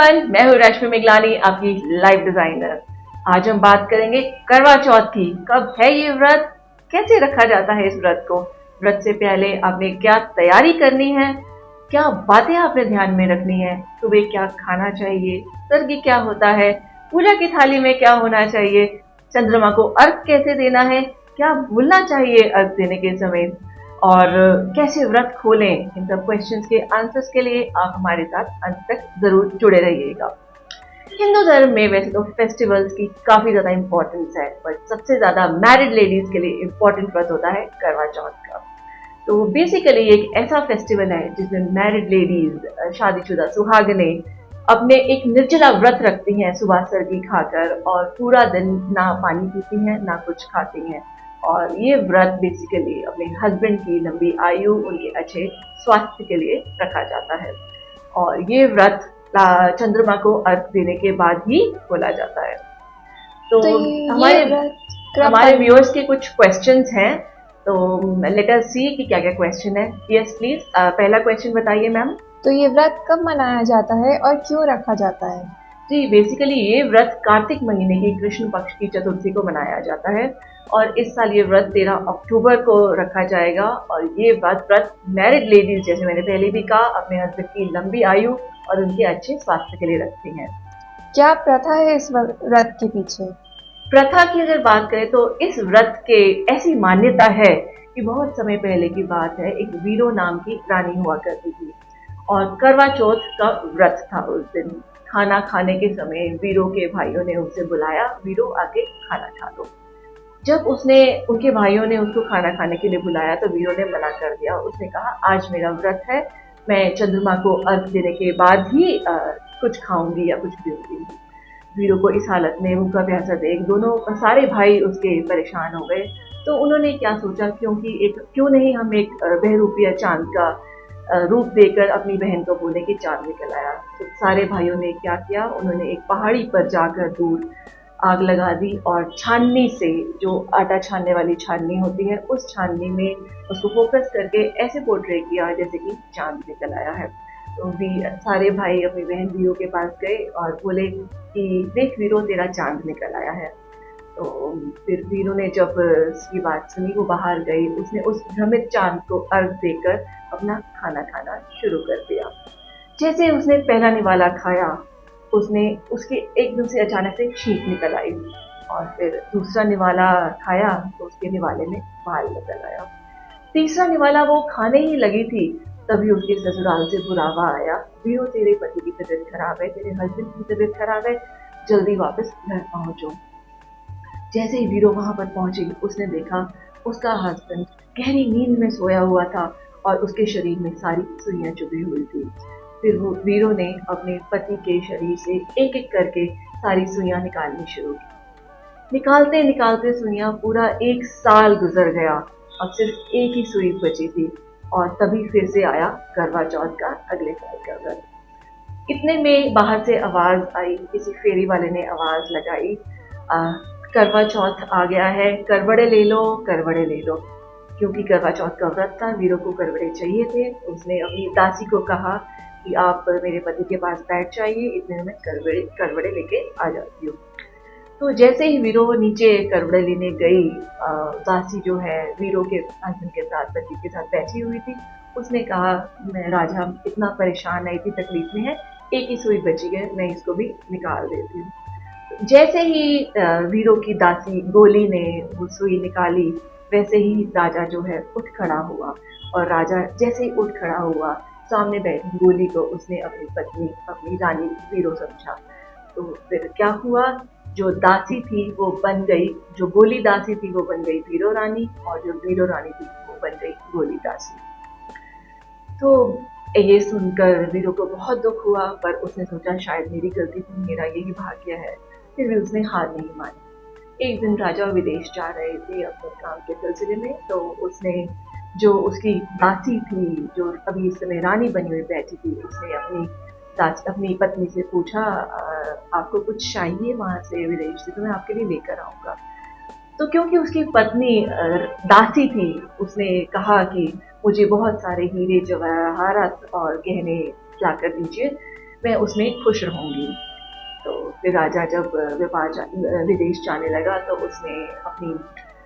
Everyone, मैं हूँ रश्मि मिगलानी, आपकी लाइफ डिजाइनर। आज हम बात करेंगे करवा चौथ की। कब है ये व्रत, कैसे रखा जाता है इस व्रत को, व्रत से पहले आपने क्या तैयारी करनी है, क्या बातें आपने ध्यान में रखनी है, सुबह क्या खाना चाहिए, सर्गी क्या होता है, पूजा की थाली में क्या होना चाहिए, चंद्रमा को अर्घ कैसे देना है, क्या भूलना चाहिए अर्घ देने के समय, और कैसे व्रत खोलें, इन सब क्वेश्चंस के आंसर्स के लिए आप हमारे साथ अंत तक जरूर जुड़े रहिएगा। हिंदू धर्म में वैसे तो फेस्टिवल्स की काफी ज्यादा इंपॉर्टेंस है, बट सबसे ज्यादा मैरिड लेडीज के लिए इंपॉर्टेंट व्रत होता है करवा चौथ का। तो बेसिकली एक ऐसा फेस्टिवल है जिसमें मैरिड लेडीज, शादीशुदा सुहागने अपने एक निर्जला व्रत रखती हैं, सुबह सर्दी खाकर, और पूरा दिन ना पानी पीती हैं ना कुछ खाती हैं। और ये व्रत बेसिकली अपने हस्बैंड की लंबी आयु, उनके अच्छे स्वास्थ्य के लिए रखा जाता है। और ये व्रत चंद्रमा को अर्घ देने के बाद ही खोला जाता है। तो ये व्रत हमारे व्यूअर्स के कुछ क्वेश्चंस हैं, तो लेट अस सी कि क्या क्या क्वेश्चन है। यस प्लीज, पहला क्वेश्चन बताइए मैम। तो ये व्रत कब मनाया जाता है और क्यों रखा जाता है? जी, बेसिकली ये व्रत कार्तिक महीने की कृष्ण पक्ष की चतुर्थी को मनाया जाता है, और इस साल ये व्रत 13 अक्टूबर को रखा जाएगा। और ये व्रत मैरिड लेडीज, जैसे मैंने पहले भी कहा, अपने हस्बैंड की लंबी आयु और उनके अच्छे स्वास्थ्य के लिए रखती हैं। क्या प्रथा है इस व्रत के पीछे? प्रथा की अगर बात करें तो इस व्रत के ऐसी मान्यता है कि बहुत समय पहले की बात है, एक वीरो नाम की रानी हुआ करती थी, और करवा चौथ का व्रत था। उस दिन खाना खाने के समय वीरों के भाइयों ने उसे बुलाया, वीरो आके खाना खा लो। जब उनके भाइयों ने उसको खाना खाने के लिए बुलाया तो वीरों ने मना कर दिया। उसने कहा, आज मेरा व्रत है, मैं चंद्रमा को अर्घ देने के बाद ही कुछ खाऊंगी या कुछ पीऊंगी। वीरों को इस हालत में भूखा प्यासा देख दोनों सारे भाई उसके परेशान हो गए। तो उन्होंने क्या सोचा, क्यों नहीं हम एक बहरूपिया चांद का रूप देकर अपनी बहन को बोले कि चांद निकल आया। तो सारे भाइयों ने क्या किया, उन्होंने एक पहाड़ी पर जाकर दूर आग लगा दी, और छाननी से, जो आटा छानने वाली छाननी होती है, उस छाननी में उसको फोकस करके ऐसे पोर्ट्रे किया जैसे कि चांद निकल आया है। तो भी सारे भाई अपनी बहन वीरो के पास गए और बोले कि देख वीरो, तेरा चांद निकल आया है। तो फिर वीरो ने जब इसकी बात सुनी, वो बाहर गई, उसने उस भ्रमित चांद को अर्घ देकर अपना खाना खाना शुरू कर दिया। जैसे उसने पहला निवाला खाया, उसके एकदम से अचानक से छींक निकल आई, और फिर दूसरा निवाला खाया तो उसके निवाले में बाल निकल आया। तीसरा निवाला वो खाने ही लगी थी, तभी उसके ससुराल से बुलावा आया, वीरो तेरे पति की तबीयत खराब है, तेरे हस्बैंड की तबीयत खराब है, जल्दी वापस घर पहुंचो। जैसे ही वीरो वहां पर पहुंची, उसने देखा उसका हस्बैंड गहरी नींद में सोया हुआ था और उसके शरीर में सारी सुइयां चुभी हुई थी। फिर वो वीरो ने अपने पति के शरीर से एक एक करके सारी सुइयां निकालनी शुरू की। निकालते निकालते सुइयां पूरा 1 साल गुजर गया, अब सिर्फ एक ही सुई बची थी, और तभी फिर से आया करवा चौथ का अगले साल का व्रत। इतने में बाहर से आवाज आई, किसी फेरी वाले ने आवाज लगाई, करवा चौथ आ गया है, करवड़े ले लो, करवड़े ले लो। क्योंकि करवा चौथ का व्रत था, वीरो को करवड़े चाहिए थे। उसने अपनी दासी को कहा कि आप मेरे पति के पास बैठ जाइए, इतने में करवड़े लेके आ जाती हूँ। तो जैसे ही वीरो नीचे करवड़े लेने गई, दासी जो है वीरो के हस्बैंड के साथ, पति के साथ बैठी हुई थी, उसने कहा, मैं राजा इतना परेशान है, इतनी तकलीफ में है, एक ही सुई बची है, मैं इसको भी निकाल देती हूँ। जैसे ही वीरो की दासी गोली ने वो सुई निकाली, वैसे ही राजा जो है उठ खड़ा हुआ, और राजा जैसे ही उठ खड़ा हुआ, सामने बैठी गोली को उसने अपनी पत्नी, अपनी रानी वीरो समझा। तो फिर क्या हुआ, जो दासी थी वो बन गई, जो गोली दासी थी वो बन गई वीरो रानी, और जो वीरो रानी थी वो बन गई गोली दासी। तो ये सुनकर वीरो को बहुत दुख हुआ, पर उसने सोचा शायद मेरी गलती थी, मेरा यही भाग्य है। फिर भी उसने हार नहीं मानी। एक दिन राजा विदेश जा रहे थे अपने काम के सिलसिले में, तो उसने, जो उसकी दासी थी, जो अभी इस समय रानी बनी हुई बैठी थी, उसने अपनी पत्नी से पूछा, आपको कुछ चाहिए वहां से विदेश से, तो मैं आपके लिए लेकर आऊंगा। तो क्योंकि उसकी पत्नी दासी थी, उसने कहा कि मुझे बहुत सारे हीरे जवाहरात और गहने लाकर दीजिए, मैं उसमें खुश रहूँगी। तो फिर राजा जब विदेश जाने लगा तो उसने अपनी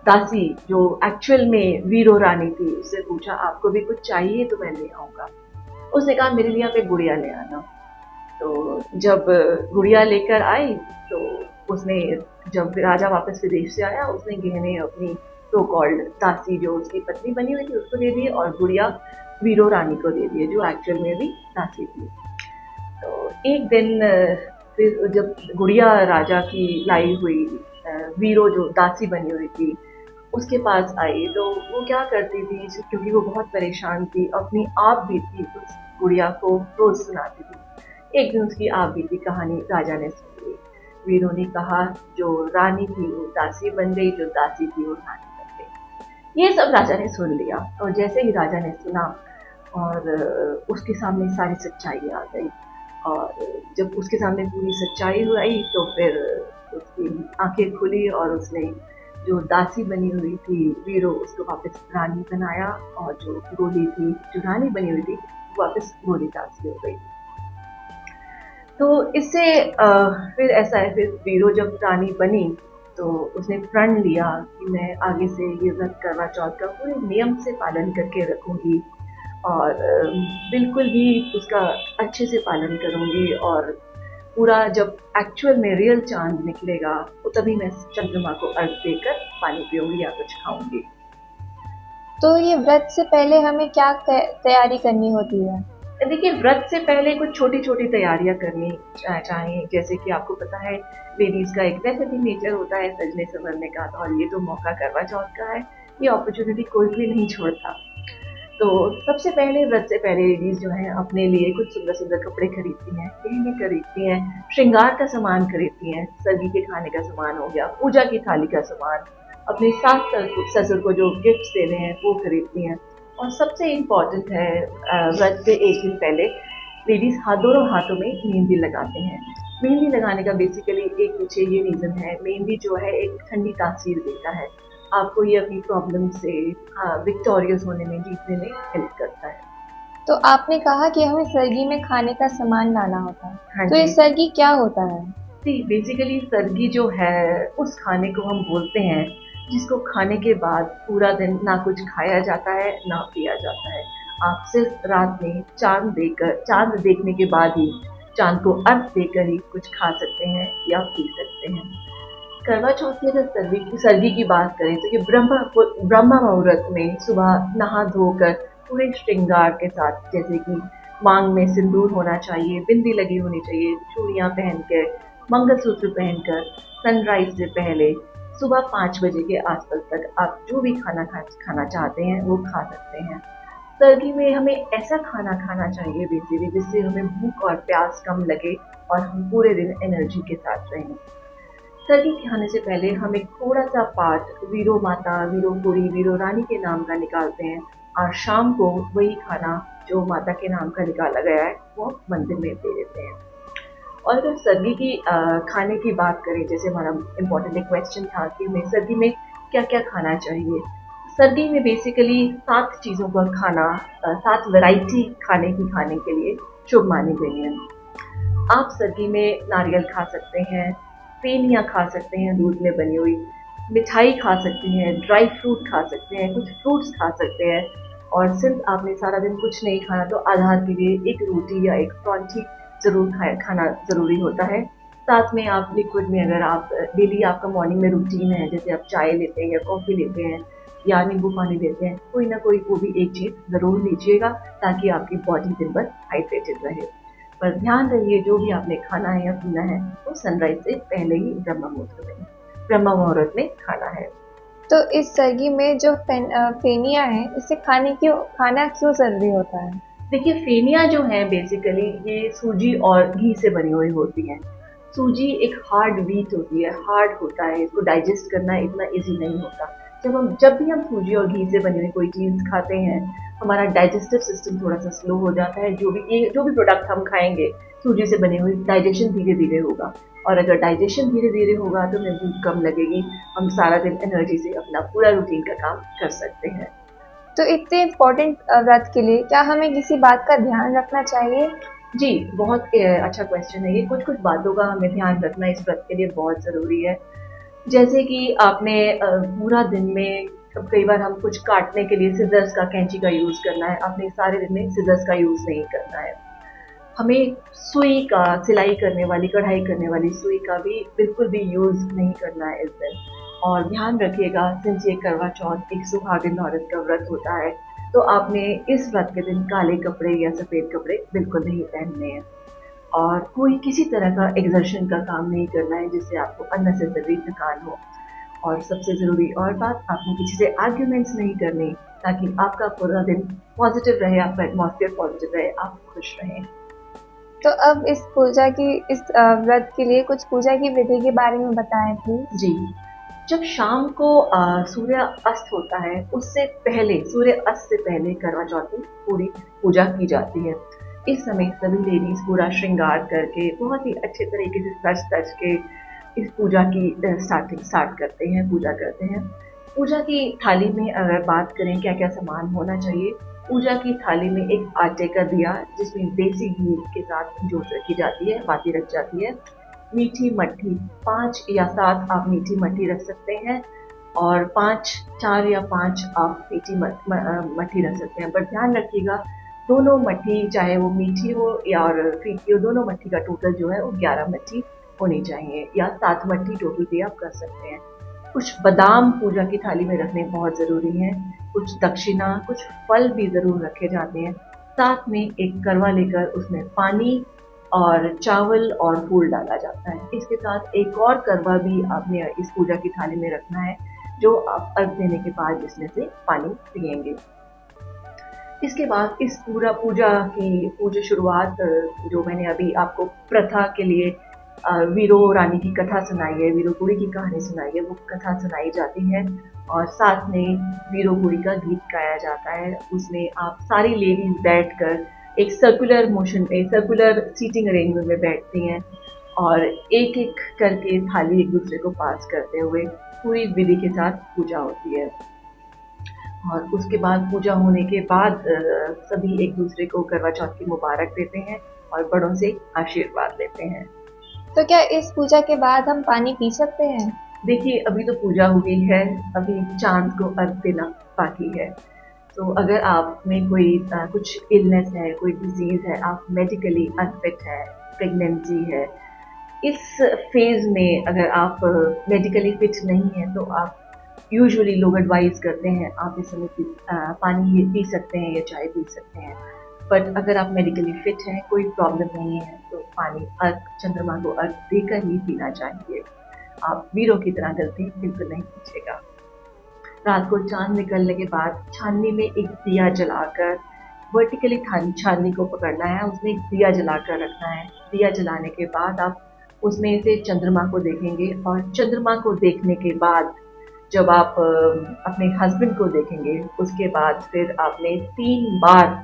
दासी जो एक्चुअल में वीरो रानी थी उससे पूछा, आपको भी कुछ चाहिए तो मैं ले आऊँगा। उसने कहा, मेरे लिए आप एक गुड़िया ले आना। तो जब गुड़िया लेकर आई तो उसने, जब राजा वापस विदेश से आया, उसने गहने अपनी सो कॉल्ड दासी जो उसकी पत्नी बनी हुई थी उसको दे दिए और गुड़िया वीरो रानी को दे दिए जो एक्चुअल में भी दासी थी। तो एक दिन फिर जब गुड़िया राजा की लाई हुई वीरो जो दासी बनी हुई थी उसके पास आई तो वो क्या करती थी, क्योंकि वो बहुत परेशान थी, अपनी आप बीती उस गुड़िया को रोज सुनाती थी। एक दिन उसकी आप बीती कहानी राजा ने सुन ली। वीरो ने कहा, जो रानी थी वो दासी बन गई, जो दासी थी वो रानी बन गई। ये सब राजा ने सुन लिया और जैसे ही राजा ने सुना और उसके सामने सारी सच्चाई आ गई और जब उसके सामने पूरी सच्चाई आई तो फिर उसकी आंखें खुली और उसने जो दासी बनी हुई थी वीरो उसको वापस रानी बनाया और जो गोली थी जो रानी बनी हुई थी वापस गोली दासी हो गई। तो इससे फिर ऐसा है, फिर वीरो जब रानी बनी तो उसने प्रण लिया कि मैं आगे से ये व्रत करवा चौथ का पूरे नियम से पालन करके रखूंगी और बिल्कुल भी उसका अच्छे से पालन करूंगी और पूरा जब एक्चुअल में रियल चांद निकलेगा तो तभी मैं चंद्रमा को अर्घ देकर पानी पीऊंगी या कुछ खाऊंगी। तो ये व्रत से पहले हमें क्या तैयारी करनी होती है? देखिए, व्रत से पहले कुछ छोटी छोटी तैयारियां करनी चाहिए, जैसे कि आपको पता है लेडीज का एक वैसे भी नेचर होता है सजने संवरने का, और ये तो मौका करवा चौथ का है, ये अपॉर्चुनिटी कोई भी नहीं छोड़ता। तो सबसे पहले व्रत से पहले लेडीज जो है अपने लिए कुछ सुंदर सुंदर कपड़े खरीदती हैं, गहने खरीदती हैं, श्रृंगार का सामान खरीदती हैं, सर्दी के खाने का सामान हो गया, पूजा की थाली का सामान, अपने सास ससुर को जो गिफ्ट्स देने हैं वो खरीदती हैं। और सबसे इम्पॉर्टेंट है, व्रत से एक दिन पहले लेडीज दोनों हाथों में मेहंदी लगाते हैं। मेहंदी लगाने का बेसिकली एक पीछे ये रीज़न है, मेहंदी जो है एक ठंडी तासीर देता है, आपको ये अपनी प्रॉब्लम से विक्टोरियस होने में, जीतने में हेल्प करता है। तो आपने कहा कि हमें सरगी में खाने का सामान लाना होता है, हाँ तो ये जी। सरगी क्या होता है? जी, बेसिकली सरगी जो है उस खाने को हम बोलते हैं जिसको खाने के बाद पूरा दिन ना कुछ खाया जाता है ना पिया जाता है। आप सिर्फ रात में चांद देखने के बाद ही, चांद को अर्घ देकर ही कुछ खा सकते हैं या पी सकते हैं। करवा चौथ की अगर सर्दी की बात करें तो ये ब्रह्मा मुहूर्त में सुबह नहा धोकर पूरे श्रृंगार के साथ, जैसे कि मांग में सिंदूर होना चाहिए, बिंदी लगी होनी चाहिए, चूड़ियां पहनकर, मंगलसूत्र पहनकर, सनराइज से पहले सुबह 5 बजे के आसपास तक आप जो भी खाना चाहते हैं वो खा सकते हैं। सर्दी में हमें ऐसा खाना खाना चाहिए बेसिकली जिससे हमें भूख और प्यास कम लगे और हम पूरे दिन एनर्जी के साथ रहें। सर्दी खाने से पहले हम एक थोड़ा सा पार्ट वीरो माता, वीरो कुड़ी, वीरो रानी के नाम का निकालते हैं और शाम को वही खाना जो माता के नाम का निकाला गया है वो मंदिर में दे देते हैं। और अगर सर्दी की खाने की बात करें, जैसे हमारा इम्पोर्टेंट एक क्वेश्चन था कि हमें सर्दी में क्या क्या खाना चाहिए। सर्दी में बेसिकली 7 चीज़ों का खाना, 7 वैरायटी खाने के लिए शुभ मानी गई है। आप सर्दी में नारियल खा सकते हैं, फेनियाँ खा सकते हैं दूध में बनी हुई, मिठाई खा सकते हैं, ड्राई फ्रूट खा सकते हैं, कुछ फ्रूट्स खा सकते हैं। और सिर्फ आपने सारा दिन कुछ नहीं खाना तो आधार के लिए एक रोटी या एक परांठी ज़रूर खाना ज़रूरी होता है। साथ में आप लिक्विड में, अगर आप डेली आपका मॉर्निंग में रूटीन है, जैसे आप चाय लेते हैं या कॉफ़ी लेते हैं या नींबू पानी लेते हैं, कोई ना कोई वो भी एक चीज़ ज़रूर लीजिएगा ताकि आपकी बॉडी दिन भर हाइड्रेटेड रहे। पर ध्यान रहिए जो भी आपने खाना है या पीना है वो सनराइज से पहले ही ब्रह्म मुहूर्त में खाना है। तो इस सर्गी में जो फेनिया है, इसे खाना क्यों जरूरी होता है? देखिए, फेनिया जो है बेसिकली ये सूजी और घी से बनी हुई होती है। सूजी एक हार्ड व्हीट होती है, हार्ड होता है, इसको डाइजेस्ट करना इतना इजी नहीं होता। जब भी हम सूजी और घी से बनी हुई कोई चीज़ खाते हैं, हमारा डाइजेस्टिव सिस्टम थोड़ा सा स्लो हो जाता है। जो भी प्रोडक्ट हम खाएंगे सूजी से बनी हुई, डाइजेशन धीरे धीरे होगा, और अगर डाइजेशन धीरे धीरे होगा तो हमें भूख कम लगेगी, हम सारा दिन एनर्जी से अपना पूरा रूटीन का काम कर सकते हैं। तो इतने इम्पोर्टेंट व्रत के लिए क्या हमें किसी बात का ध्यान रखना चाहिए? जी, बहुत अच्छा क्वेश्चन है ये। कुछ-कुछ बातों का हमें ध्यान रखना इस व्रत के लिए बहुत ज़रूरी है। जैसे कि आपने पूरा दिन में कई बार हम कुछ काटने के लिए सिज़र्स का, कैंची का यूज़ करना है, आपने सारे दिन में सिज़र्स का यूज़ नहीं करना है। हमें सुई का, सिलाई करने वाली, कढ़ाई करने वाली सुई का भी बिल्कुल भी यूज़ नहीं करना है इस दिन। और ध्यान रखिएगा, सिंस ये करवा चौथ एक सुहागिन औरत का व्रत होता है, तो आपने इस व्रत के दिन काले कपड़े या सफ़ेद कपड़े बिल्कुल नहीं पहनने हैं। और कोई किसी तरह का एक्सर्शन का काम नहीं करना है जिससे आपको अननेसेसरी थकान हो। और सबसे ज़रूरी और बात, आपको किसी से आर्ग्यूमेंट्स नहीं करनी, ताकि आपका पूरा दिन पॉजिटिव रहे, आपका एटमॉस्फेयर पॉजिटिव रहे, आप खुश रहें। तो अब इस व्रत के लिए कुछ पूजा की विधि के बारे में बताएं प्लीज। जी, जब शाम को सूर्य अस्त होता है, उससे पहले, सूर्य अस्त से पहले करवा चौथ की पूरी पूजा की जाती है। इस समय सभी लेडीज़ पूरा श्रृंगार करके बहुत ही अच्छे तरीके से सज-धज के इस पूजा की स्टार्ट करते हैं, पूजा करते हैं। पूजा की थाली में अगर बात करें क्या-क्या सामान होना चाहिए, पूजा की थाली में एक आटे का दिया जिसमें देसी घी के साथ जोत रखी जाती है, बाती रख जाती है। मीठी मट्ठी 5 या 7 आप मीठी मट्ठी रख सकते हैं, और 4 या 5 आप मीठी मट्ठी रख सकते हैं। पर ध्यान रखिएगा, दोनों मट्ठी चाहे वो मीठी हो या और फीकी हो, दोनों मट्ठी का टोटल जो है वो 11 मट्ठी होनी चाहिए, या 7 मट्ठी टोटल भी आप कर सकते हैं। कुछ बादाम पूजा की थाली में रखने बहुत ज़रूरी हैं, कुछ दक्षिणा, कुछ फल भी ज़रूर रखे जाते हैं। साथ में एक करवा लेकर उसमें पानी और चावल और फूल डाला जाता है। इसके साथ एक और करवा भी आपने इस पूजा की थाली में रखना है, जो आप अर्घ देने के बाद इसमें से पानी पिएंगे। इसके बाद इस पूजा शुरुआत, जो मैंने अभी आपको प्रथा के लिए वीरो रानी की कथा सुनाई है, वीरो कुड़ी की कहानी सुनाई है, वो कथा सुनाई जाती है और साथ में वीरो कुड़ी का गीत गाया जाता है। उसमें आप सारी लेडीज बैठकर एक सर्कुलर सीटिंग अरेंजमेंट में बैठती हैं और एक-एक करके थाली एक दूसरे को पास करते हुए पूरी विधि के साथ पूजा होती है। और उसके बाद पूजा होने के बाद सभी एक दूसरे को करवा चौथ की मुबारक देते हैं और बड़ों से आशीर्वाद लेते हैं। तो क्या इस पूजा के बाद हम पानी पी सकते हैं? देखिए, अभी तो पूजा हुई है, अभी चाँद को अर्घ देना बाकी है। तो अगर आप में कोई कुछ इलनेस है, कोई डिज़ीज़ है, आप मेडिकली अनफिट हैं, प्रेगनेंसी है, इस फ़ेज़ में अगर आप मेडिकली फिट नहीं हैं, तो आप यूजुअली लोग एडवाइस करते हैं आप इस समय पानी ये पी सकते हैं या चाय पी सकते हैं। बट अगर आप मेडिकली फिट हैं, कोई प्रॉब्लम नहीं है, तो पानी चंद्रमा को अर्घ देकर ही पीना चाहिए। आप वीरों की तरह गलती बिल्कुल नहीं कीजिएगा। रात को चाँद निकलने के बाद छाननी में एक दिया जलाकर वर्टिकली छाननी को पकड़ना है, उसमें एक दिया जलाकर रखना है। दिया जलाने के बाद आप उसमें से चंद्रमा को देखेंगे और चंद्रमा को देखने के बाद जब आप अपने हस्बैंड को देखेंगे, उसके बाद फिर आपने 3 बार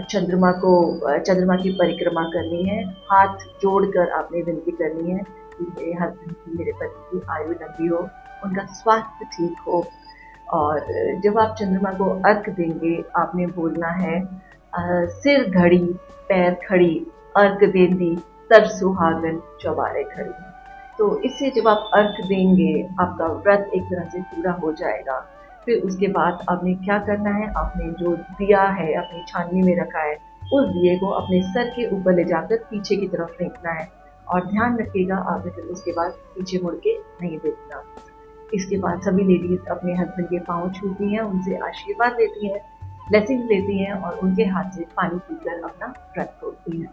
चंद्रमा की परिक्रमा करनी है। हाथ जोड़कर आपने विनती करनी है कि मेरे हस्बैंड की, मेरे पति की आयु लंबी हो, उनका स्वास्थ्य ठीक हो। और जब आप चंद्रमा को अर्घ देंगे, आपने बोलना है सिर धड़ी, पैर खड़ी, अर्घ देंदी, सर सुहागन, चौबारे खड़ी। तो इससे जब आप अर्घ देंगे, आपका व्रत एक तरह से पूरा हो जाएगा। फिर उसके बाद आपने क्या करना है, आपने जो दिया है अपनी छाननी में रखा है, उस दिए को अपने सर के ऊपर ले जाकर पीछे की तरफ फेंकना है और ध्यान रखिएगा आपने फिर उसके बाद पीछे मुड़ के नहीं देखना। इसके बाद सभी लेडीज़ अपने हस्बैंड के पाँव छूती हैं, उनसे आशीर्वाद लेती हैं, ब्लेसिंग्स लेती हैं और उनके हाथ से पानी पीकर अपना व्रत तोड़ती हैं।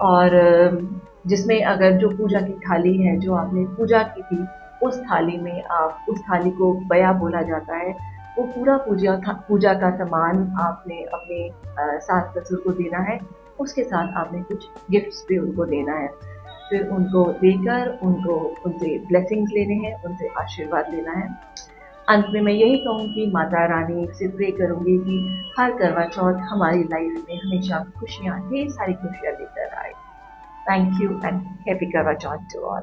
और जिसमें अगर जो पूजा की थाली है, जो आपने पूजा की थी, उस थाली में आप, उस थाली को बया बोला जाता है, वो पूरा पूजा का सामान आपने अपने सास-ससुर को देना है, उसके साथ आपने कुछ गिफ्ट्स भी उनको देना है। फिर उनको देकर उनसे ब्लेसिंग्स लेने हैं, उनसे आशीर्वाद लेना है। अंत में मैं यही कहूँगी, माता रानी से प्रे करूँगी कि हर करवा चौथ हमारी लाइफ में हमेशा खुशियाँ, ढेर सारी खुशियाँ लेकर आए। थैंक यू एंड हैप्पी करवा चौथ टू ऑल।